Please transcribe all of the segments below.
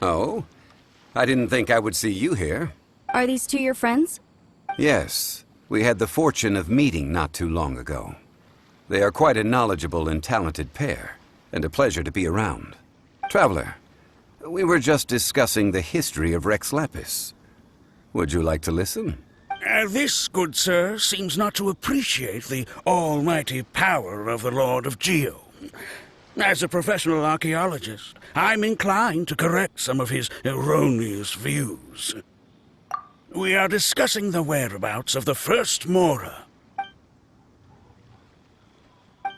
Oh? I didn't think I would see you here. Are these two your friends? Yes. We had the fortune of meeting not too long ago. They are quite a knowledgeable and talented pair, and a pleasure to be around. Traveler, we were just discussing the history of Rex Lapis. Would you like to listen? This, good sir, seems not to appreciate the almighty power of the Lord of Geo. As a professional archaeologist, I'm inclined to correct some of his erroneous views. We are discussing the whereabouts of the first Mora.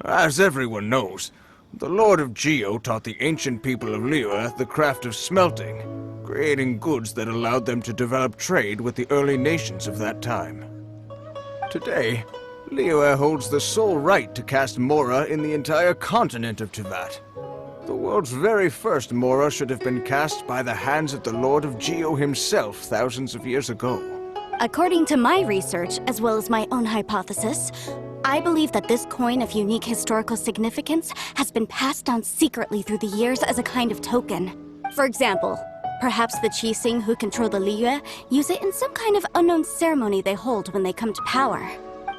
As everyone knows, the Lord of Geo taught the ancient people of Liyue the craft of smelting, creating goods that allowed them to develop trade with the early nations of that time. Today, Liyue holds the sole right to cast Mora in the entire continent of Teyvat. The world's very first Mora should have been cast by the hands of the Lord of Geo himself thousands of years ago. According to my research, as well as my own hypothesis, I believe that this coin of unique historical significance has been passed down secretly through the years as a kind of token. For example, perhaps the Qixing who control the Liyue use it in some kind of unknown ceremony they hold when they come to power.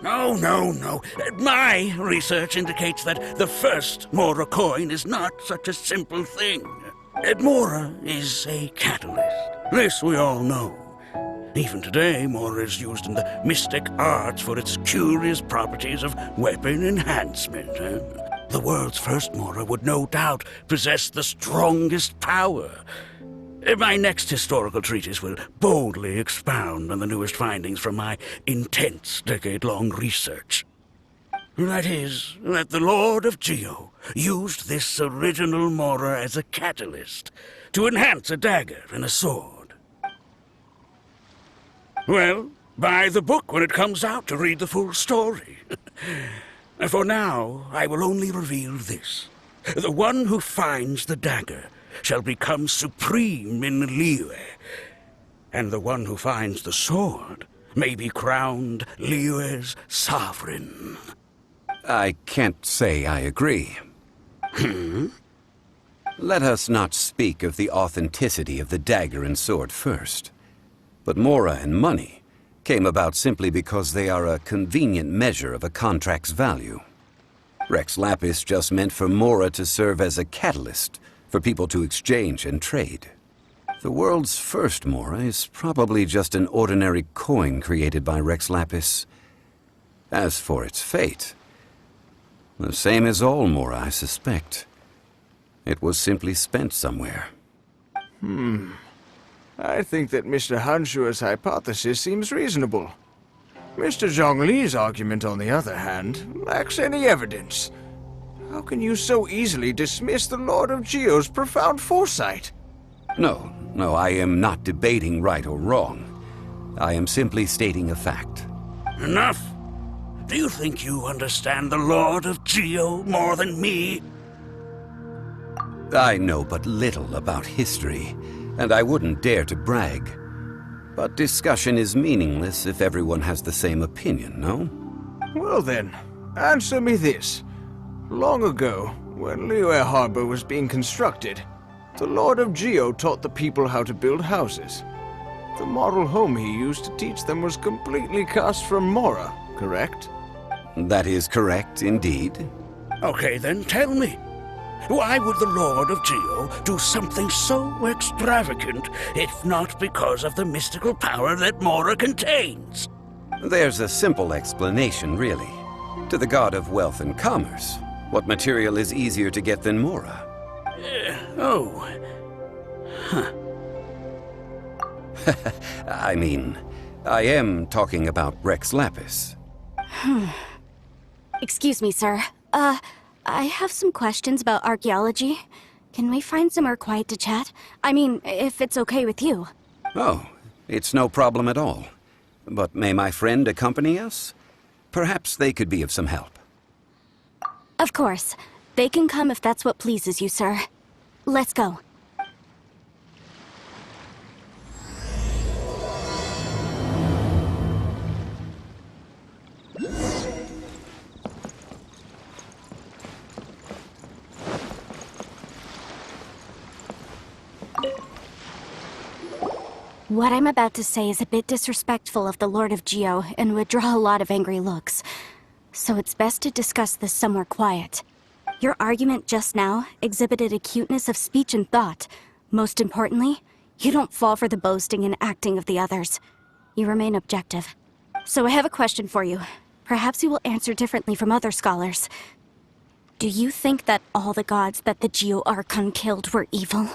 No. My research indicates that the first Mora coin is not such a simple thing. Mora is a catalyst. This we all know. Even today, Mora is used in the mystic arts for its curious properties of weapon enhancement. The world's first Mora would no doubt possess the strongest power. My next historical treatise will boldly expound on the newest findings from my intense decade-long research. That is, that the Lord of Geo used this original Mora as a catalyst to enhance a dagger and a sword. Well, buy the book when it comes out to read the full story. For now, I will only reveal this. The one who finds the dagger shall become supreme in Liyue, and the one who finds the sword may be crowned Liyue's sovereign. I can't say I agree. Let us not speak of the authenticity of the dagger and sword first. But Mora and money came about simply because they are a convenient measure of a contract's value. Rex Lapis just meant for Mora to serve as a catalyst for people to exchange and trade. The world's first Mora is probably just an ordinary coin created by Rex Lapis. As for its fate, the same as all Mora, I suspect. It was simply spent somewhere. I think that Mr. Hanshua's hypothesis seems reasonable. Mr. Zhongli's argument, on the other hand, lacks any evidence. How can you so easily dismiss the Lord of Geo's profound foresight? No, I am not debating right or wrong. I am simply stating a fact. Enough! Do you think you understand the Lord of Geo more than me? I know but little about history, and I wouldn't dare to brag. But discussion is meaningless if everyone has the same opinion, no? Well then, answer me this. Long ago, when Liyue Harbor was being constructed, the Lord of Geo taught the people how to build houses. The model home he used to teach them was completely cast from Mora, correct? That is correct, indeed. Okay, then tell me. Why would the Lord of Geo do something so extravagant, if not because of the mystical power that Mora contains? There's a simple explanation, really. To the god of wealth and commerce, what material is easier to get than Mora? I mean, I am talking about Rex Lapis. Excuse me, sir. I have some questions about archaeology. Can we find somewhere quiet to chat? I mean, if it's okay with you. Oh, it's no problem at all. But may my friend accompany us? Perhaps they could be of some help. Of course. They can come if that's what pleases you, sir. Let's go. What I'm about to say is a bit disrespectful of the Lord of Geo and would draw a lot of angry looks. So it's best to discuss this somewhere quiet. Your argument just now exhibited acuteness of speech and thought. Most importantly, you don't fall for the boasting and acting of the others. You remain objective. So I have a question for you. Perhaps you will answer differently from other scholars. Do you think that all the gods that the Geo Archon killed were evil?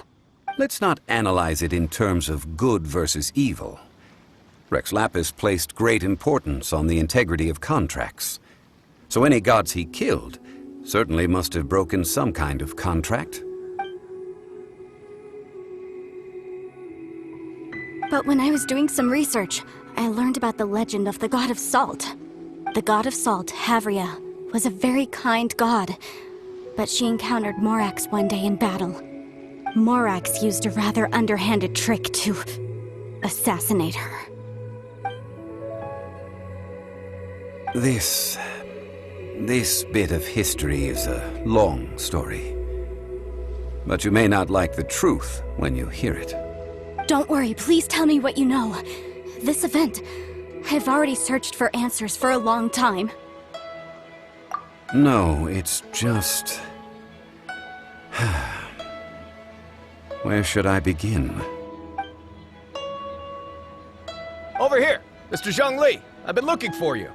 Let's not analyze it in terms of good versus evil. Rex Lapis placed great importance on the integrity of contracts. So any gods he killed certainly must have broken some kind of contract. But when I was doing some research, I learned about the legend of the god of salt. The god of salt, Havria, was a very kind god, but she encountered Morax one day in battle. Morax used a rather underhanded trick to assassinate her. This bit of history is a long story. But you may not like the truth when you hear it. Don't worry, please tell me what you know. This event, I've already searched for answers for a long time. No, it's just... Where should I begin? Over here, Mr. Zhong Li. I've been looking for you.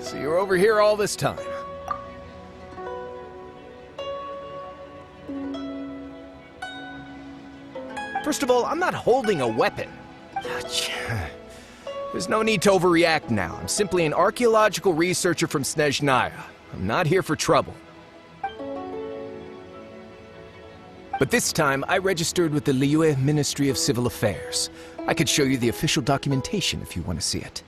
So you're over here all this time. First of all, I'm not holding a weapon. There's no need to overreact now. I'm simply an archaeological researcher from Snezhnaya. I'm not here for trouble. But this time, I registered with the Liyue Ministry of Civil Affairs. I could show you the official documentation if you want to see it.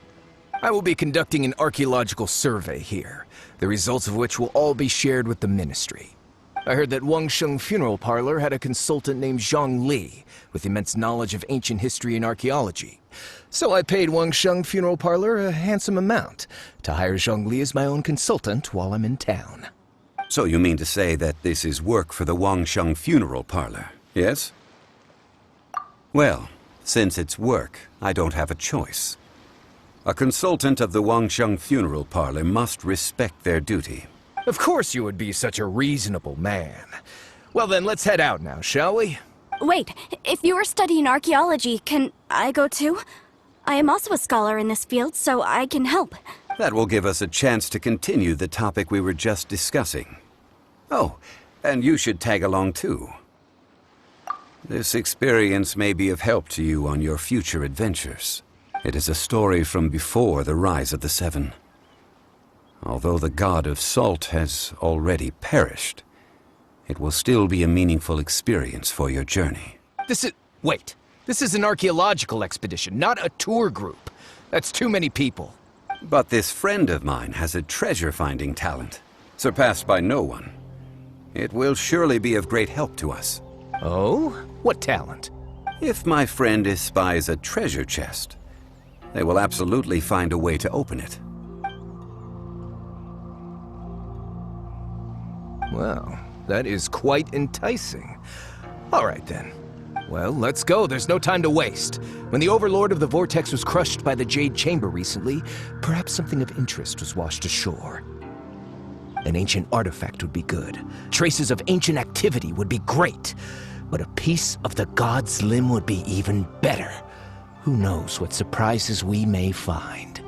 I will be conducting an archaeological survey here, the results of which will all be shared with the ministry. I heard that Wangsheng Funeral Parlor had a consultant named Zhong Li, with immense knowledge of ancient history and archaeology. So I paid Wangsheng Funeral Parlor a handsome amount to hire Zhong Li as my own consultant while I'm in town. So you mean to say that this is work for the Wangsheng Funeral Parlor, yes? Well, since it's work, I don't have a choice. A consultant of the Wangsheng Funeral Parlor must respect their duty. Of course you would be such a reasonable man. Well then, let's head out now, shall we? Wait, if you are studying archaeology, can I go too? I am also a scholar in this field, so I can help. That will give us a chance to continue the topic we were just discussing. Oh, and you should tag along too. This experience may be of help to you on your future adventures. It is a story from before the rise of the Seven. Although the god of salt has already perished, it will still be a meaningful experience for your journey. Wait. This is an archaeological expedition, not a tour group. That's too many people. But this friend of mine has a treasure-finding talent, surpassed by no one. It will surely be of great help to us. Oh? What talent? If my friend espies a treasure chest, they will absolutely find a way to open it. Well, that is quite enticing. All right then. Well, let's go. There's no time to waste. When the Overlord of the Vortex was crushed by the Jade Chamber recently, perhaps something of interest was washed ashore. An ancient artifact would be good. Traces of ancient activity would be great. But a piece of the god's limb would be even better. Who knows what surprises we may find.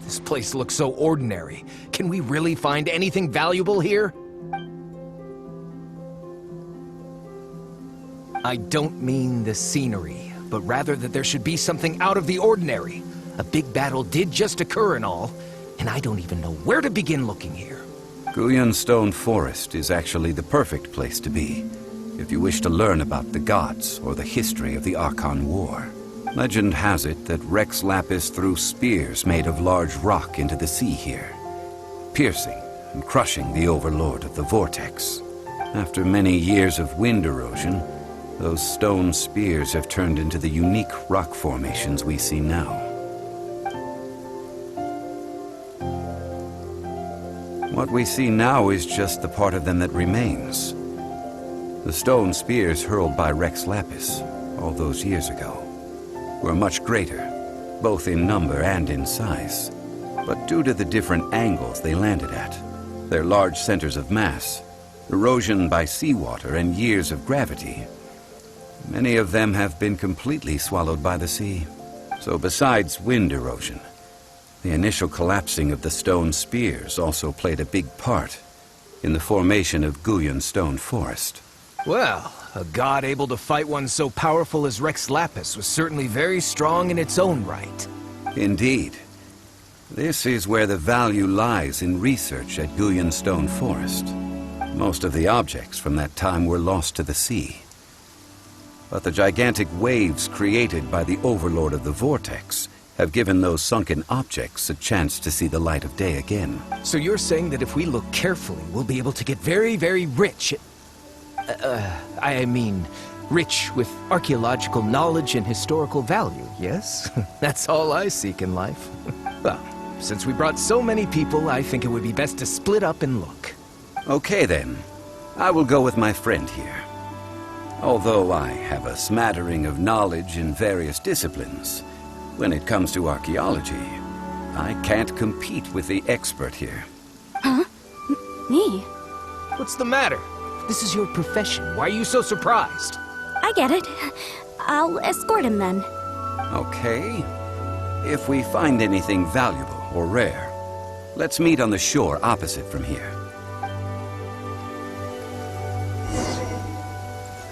This place looks so ordinary. Can we really find anything valuable here? I don't mean the scenery, but rather that there should be something out of the ordinary. A big battle did just occur and all, and I don't even know where to begin looking here. Couldnt Stone Forest is actually the perfect place to be, if you wish to learn about the gods or the history of the Archon War. Legend has it that Rex Lapis threw spears made of large rock into the sea here, piercing and crushing the Overlord of the Vortex. After many years of wind erosion, those stone spears have turned into the unique rock formations we see now. What we see now is just the part of them that remains. The stone spears hurled by Rex Lapis all those years ago were much greater, both in number and in size. But due to the different angles they landed at, their large centers of mass, erosion by seawater, and years of gravity, many of them have been completely swallowed by the sea. So besides wind erosion, the initial collapsing of the stone spears also played a big part in the formation of Couldnt Stone Forest. Well, a god able to fight one so powerful as Rex Lapis was certainly very strong in its own right. Indeed. This is where the value lies in research at Couldnt Stone Forest. Most of the objects from that time were lost to the sea. But the gigantic waves created by the Overlord of the Vortex have given those sunken objects a chance to see the light of day again. So you're saying that if we look carefully, we'll be able to get very, very rich. I mean, rich with archaeological knowledge and historical value, yes? That's all I seek in life. Well, since we brought so many people, I think it would be best to split up and look. Okay then, I will go with my friend here. Although I have a smattering of knowledge in various disciplines, when it comes to archaeology, I can't compete with the expert here. Huh? Me? What's the matter? This is your profession. Why are you so surprised? I get it. I'll escort him then. Okay. If we find anything valuable or rare, let's meet on the shore opposite from here.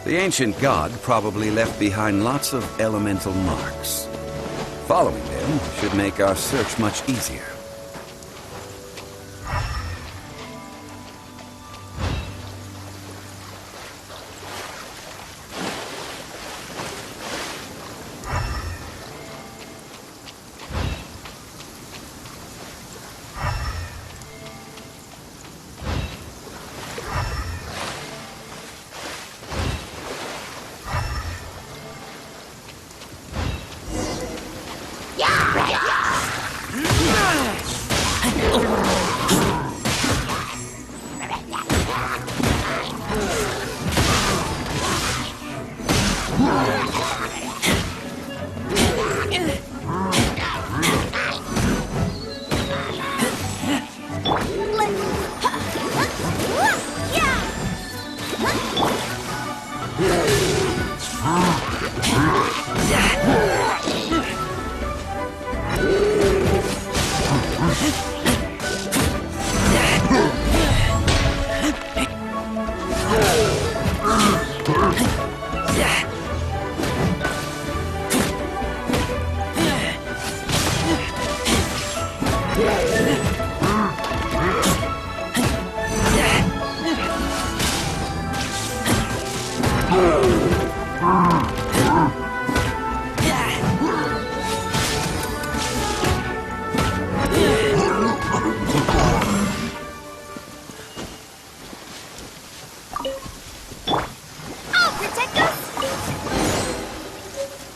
The ancient god probably left behind lots of elemental marks. Following them should make our search much easier.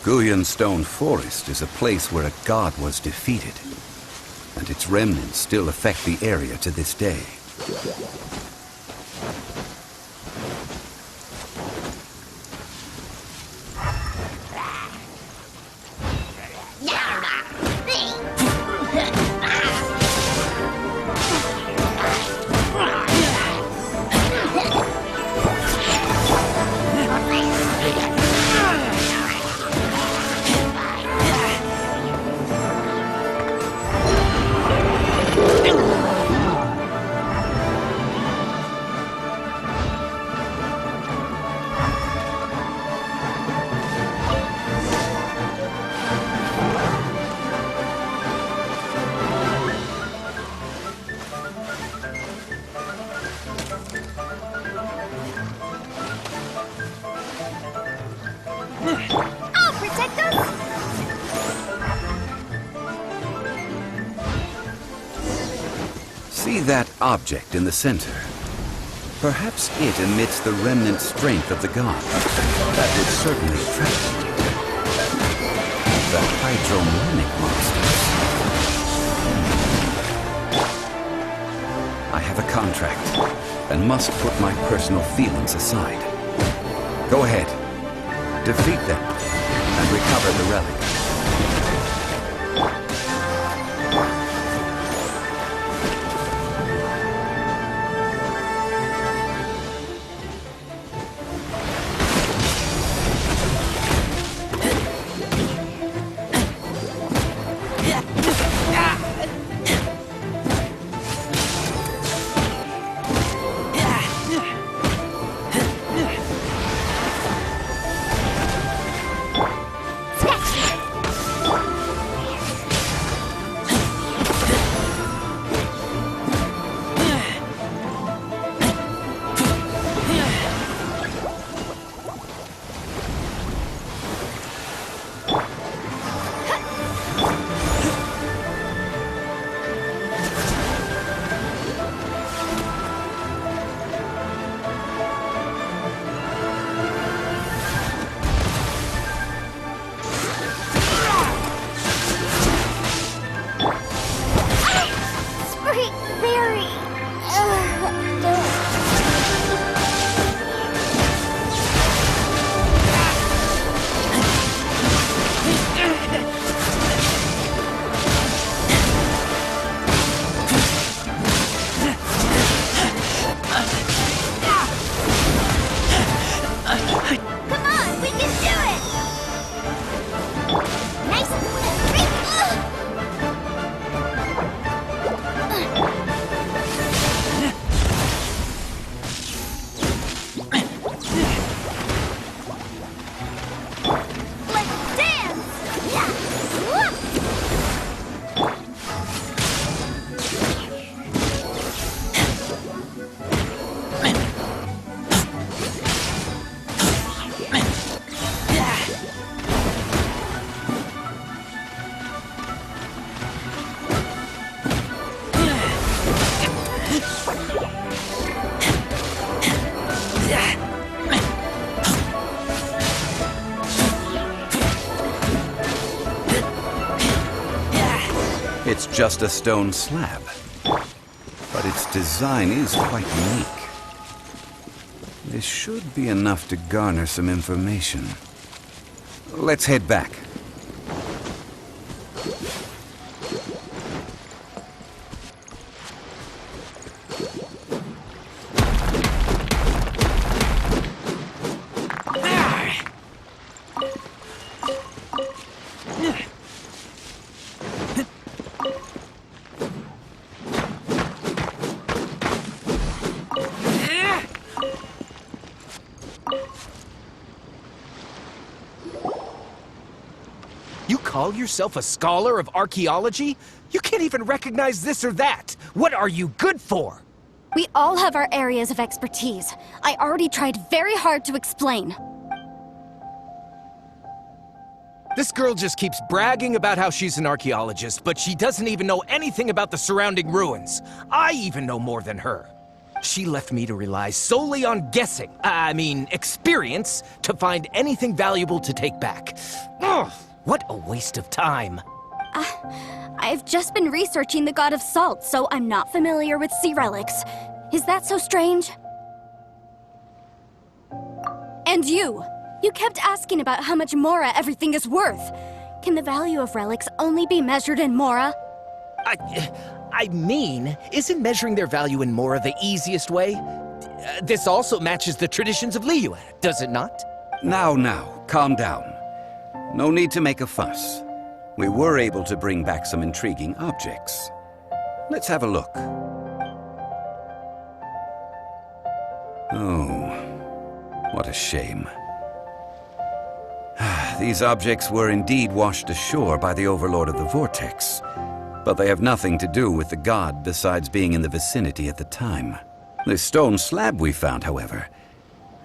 Couldnt Stone Forest is a place where a god was defeated, and its remnants still affect the area to this day. See that object in the center? Perhaps it emits the remnant strength of the god. That would certainly attract it. The hydromanic monsters. I have a contract, and must put my personal feelings aside. Go ahead. Defeat them, and recover the relic. It's just a stone slab, but its design is quite unique. This should be enough to garner some information. Let's head back. Call yourself a scholar of archaeology? You can't even recognize this or that. What are you good for? We all have our areas of expertise. I already tried very hard to explain. This girl just keeps bragging about how she's an archaeologist, but she doesn't even know anything about the surrounding ruins. I even know more than her. She left me to rely solely on guessing, experience, to find anything valuable to take back. Ugh! What a waste of time. I've just been researching the god of salt, so I'm not familiar with sea relics. Is that so strange? And you kept asking about how much Mora everything is worth. Can the value of relics only be measured in Mora? Isn't measuring their value in Mora the easiest way? This also matches the traditions of Liyue, does it not? Now, calm down. No need to make a fuss. We were able to bring back some intriguing objects. Let's have a look. Oh, what a shame. These objects were indeed washed ashore by the Overlord of the Vortex, but they have nothing to do with the god besides being in the vicinity at the time. This stone slab we found, however,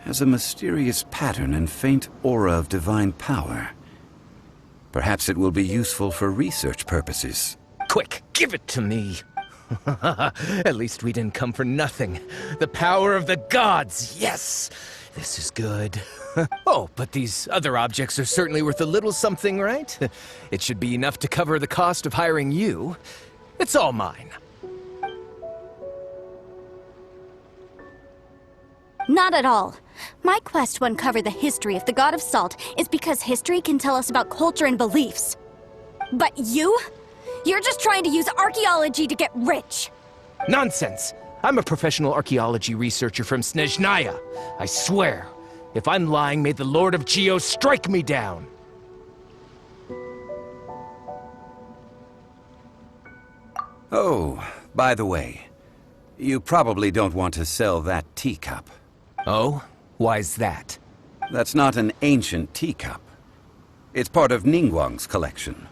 has a mysterious pattern and faint aura of divine power. Perhaps it will be useful for research purposes. Quick, give it to me. At least we didn't come for nothing. The power of the gods, yes! This is good. Oh, but these other objects are certainly worth a little something, right? It should be enough to cover the cost of hiring you. It's all mine. Not at all. My quest to uncover the history of the God of Salt is because history can tell us about culture and beliefs. But you? You're just trying to use archaeology to get rich. Nonsense! I'm a professional archaeology researcher from Snezhnaya. I swear. If I'm lying, may the Lord of Geo strike me down. Oh, by the way, you probably don't want to sell that teacup. Oh? Why's that? That's not an ancient teacup. It's part of Ningguang's collection.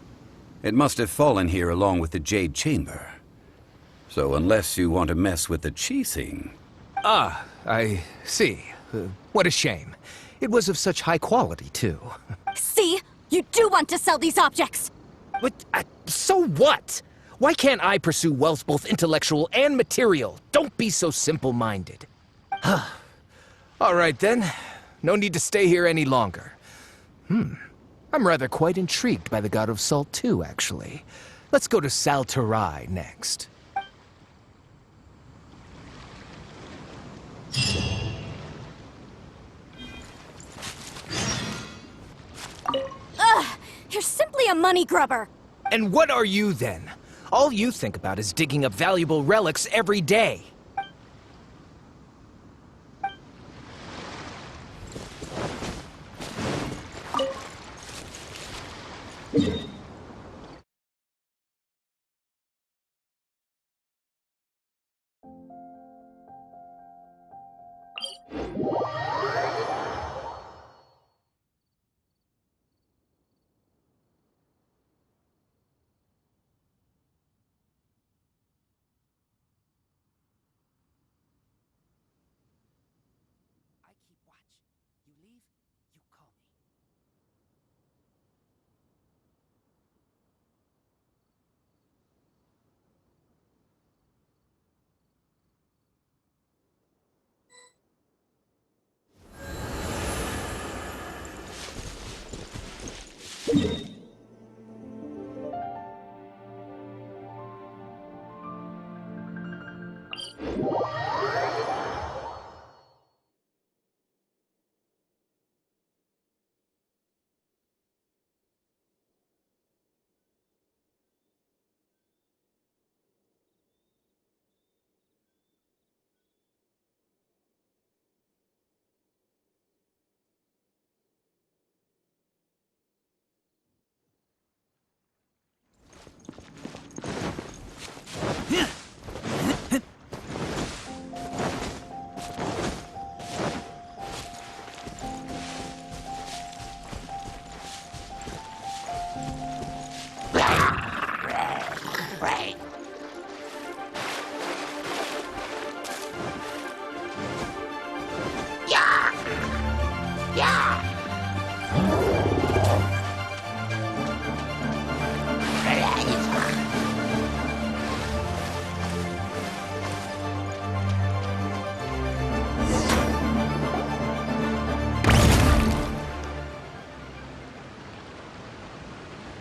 It must have fallen here along with the Jade Chamber. So unless you want to mess with the Qixing... Ah, I see. What a shame. It was of such high quality, too. See? You do want to sell these objects! But, so what? Why can't I pursue wealth both intellectual and material? Don't be so simple-minded. All right, then. No need to stay here any longer. I'm rather quite intrigued by the God of Salt, too, actually. Let's go to Salterai next. Ugh! You're simply a money grubber! And what are you, then? All you think about is digging up valuable relics every day.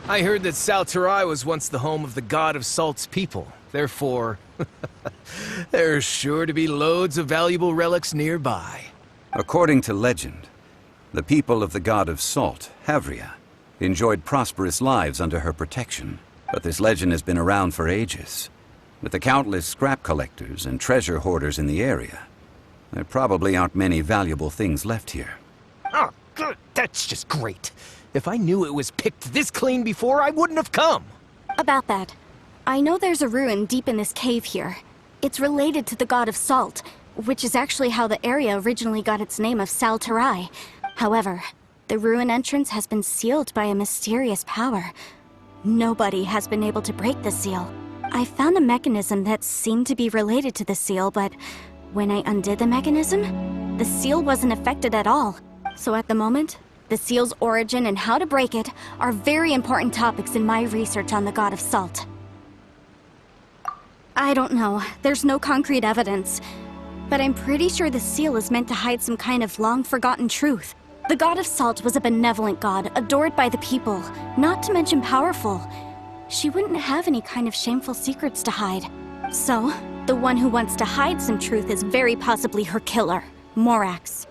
I heard that Salterai was once the home of the God of Salt's people. Therefore, there's sure to be loads of valuable relics nearby. According to legend, the people of the God of Salt, Havria, enjoyed prosperous lives under her protection. But this legend has been around for ages. With the countless scrap collectors and treasure hoarders in the area, there probably aren't many valuable things left here. Oh, good. That's just great. If I knew it was picked this clean before, I wouldn't have come. About that, I know there's a ruin deep in this cave here. It's related to the God of Salt, which is actually how the area originally got its name of Salterai. However, the ruin entrance has been sealed by a mysterious power. Nobody has been able to break the seal. I found a mechanism that seemed to be related to the seal, but when I undid the mechanism, the seal wasn't affected at all. So at the moment, the seal's origin and how to break it are very important topics in my research on the God of Salt. I don't know. There's no concrete evidence. But I'm pretty sure the seal is meant to hide some kind of long-forgotten truth. The god of salt was a benevolent god, adored by the people, not to mention powerful. She wouldn't have any kind of shameful secrets to hide. So, the one who wants to hide some truth is very possibly her killer, Morax.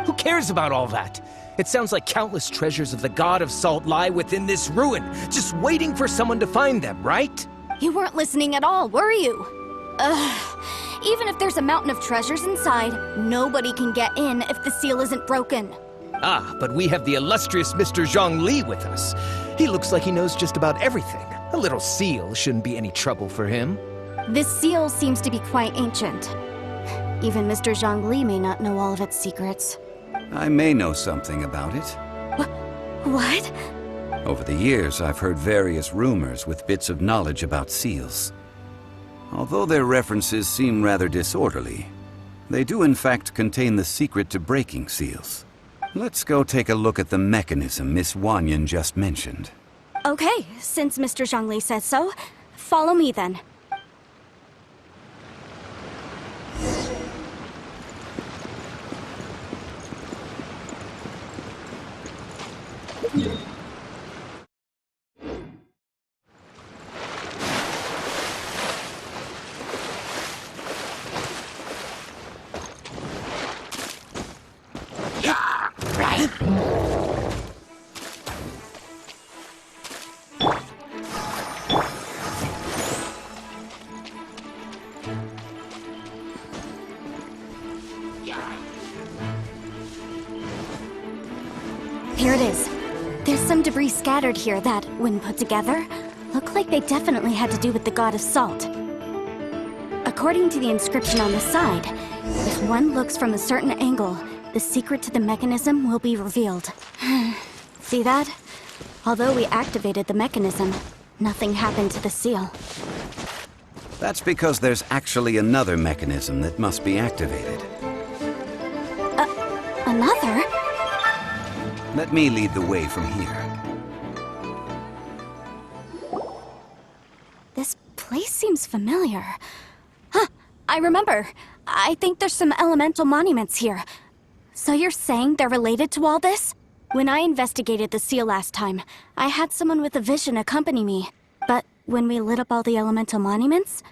Who cares about all that? It sounds like countless treasures of the god of salt lie within this ruin, just waiting for someone to find them, right? You weren't listening at all, were you? Ugh. Even if there's a mountain of treasures inside, nobody can get in if the seal isn't broken. Ah, but we have the illustrious Mr. Zhong Li with us. He looks like he knows just about everything. A little seal shouldn't be any trouble for him. This seal seems to be quite ancient. Even Mr. Zhong Li may not know all of its secrets. I may know something about it. What? Over the years, I've heard various rumors with bits of knowledge about seals. Although their references seem rather disorderly, they do in fact contain the secret to breaking seals. Let's go take a look at the mechanism Miss Wanyan just mentioned. Okay, since Mr. Zhongli says so, follow me then. Here it is. There's some debris scattered here that, when put together, look like they definitely had to do with the god of salt. According to the inscription on the side, if one looks from a certain angle, the secret to the mechanism will be revealed. See that? Although we activated the mechanism, nothing happened to the seal. That's because there's actually another mechanism that must be activated. Another? Let me lead the way from here. This place seems familiar. Huh, I remember. I think there's some elemental monuments here. So you're saying they're related to all this? When I investigated the seal last time, I had someone with a vision accompany me. But when we lit up all the elemental monuments,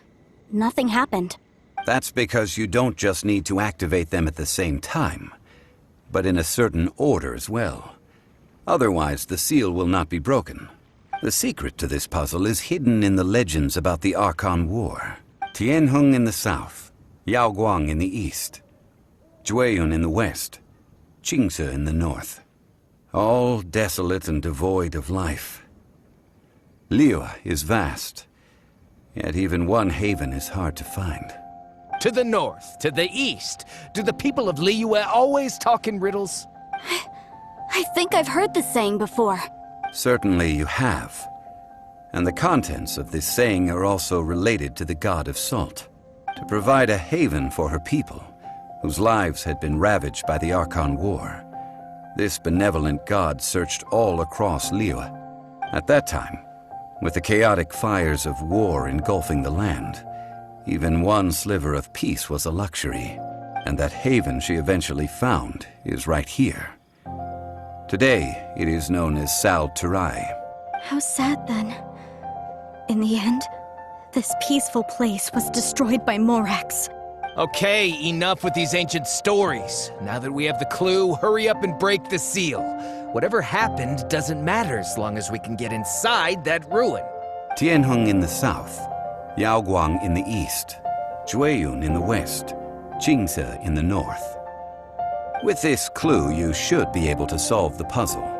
nothing happened. That's because you don't just need to activate them at the same time, but in a certain order as well. Otherwise, the seal will not be broken. The secret to this puzzle is hidden in the legends about the Archon War. Tianheng in the south, Yaoguang in the east, Jueyun in the west, Qingce in the north. All desolate and devoid of life. Liyue is vast, yet even one haven is hard to find. To the north, to the east. Do the people of Liyue always talk in riddles? I think I've heard this saying before. Certainly you have. And the contents of this saying are also related to the god of salt. To provide a haven for her people, whose lives had been ravaged by the Archon War, this benevolent god searched all across Liyue. At that time, with the chaotic fires of war engulfing the land, even one sliver of peace was a luxury, and that haven she eventually found is right here. Today, it is known as Sal Turai. How sad then. In the end, this peaceful place was destroyed by Morax. Okay, enough with these ancient stories. Now that we have the clue, hurry up and break the seal. Whatever happened doesn't matter as long as we can get inside that ruin. Tianheng in the south, Yaoguang in the east, Jueyun in the west, Qingce in the north. With this clue, you should be able to solve the puzzle.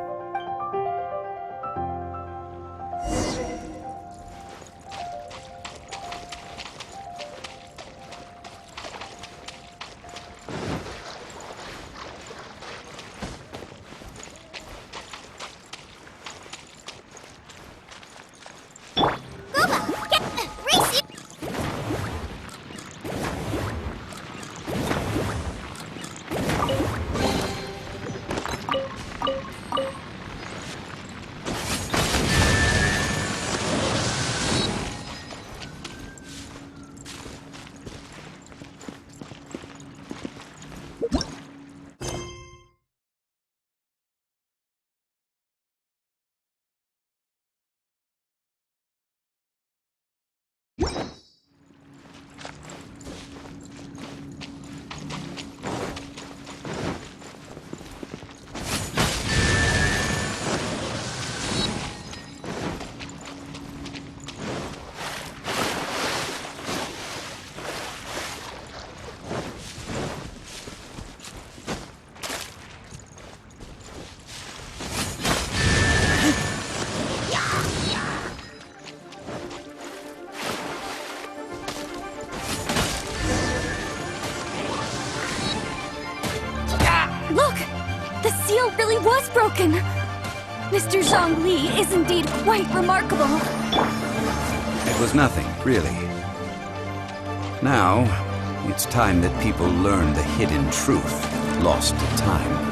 Look! The seal really was broken! Mr. Zhong is indeed quite remarkable. It was nothing, really. Now, it's time that people learn the hidden truth lost to time.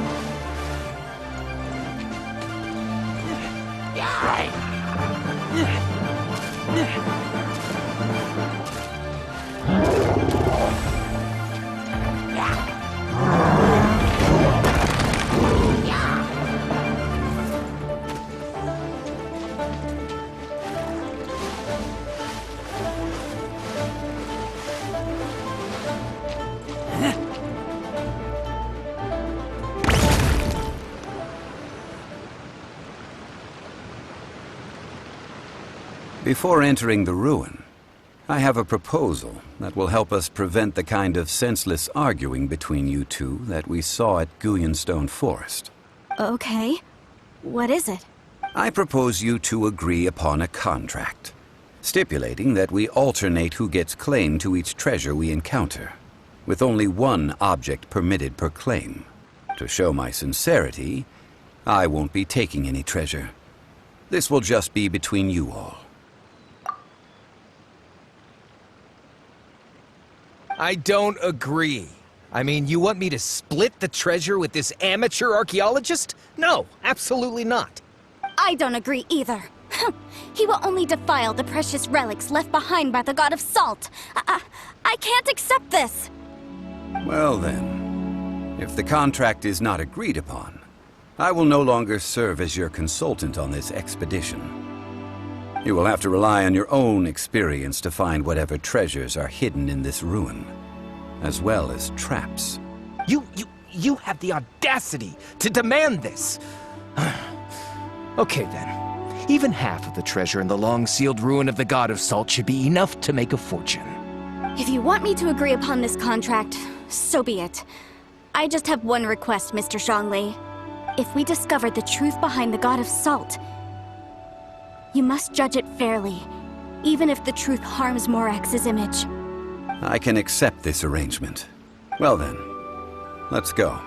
Before entering the ruin, I have a proposal that will help us prevent the kind of senseless arguing between you two that we saw at Gullion Forest. Okay. What is it? I propose you two agree upon a contract, stipulating that we alternate who gets claim to each treasure we encounter, with only one object permitted per claim. To show my sincerity, I won't be taking any treasure. This will just be between you all. I don't agree. I mean, you want me to split the treasure with this amateur archaeologist? No, absolutely not. I don't agree either. He will only defile the precious relics left behind by the god of salt. I can't accept this. Well then, if the contract is not agreed upon, I will no longer serve as your consultant on this expedition. You will have to rely on your own experience to find whatever treasures are hidden in this ruin, as well as traps. You have the audacity to demand this. Okay then. Even half of the treasure in the long-sealed ruin of the God of Salt should be enough to make a fortune. If you want me to agree upon this contract, so be it. I just have one request, Mr. Zhongli. If we discover the truth behind the God of Salt, you must judge it fairly, even if the truth harms Morax's image. I can accept this arrangement. Well then, let's go.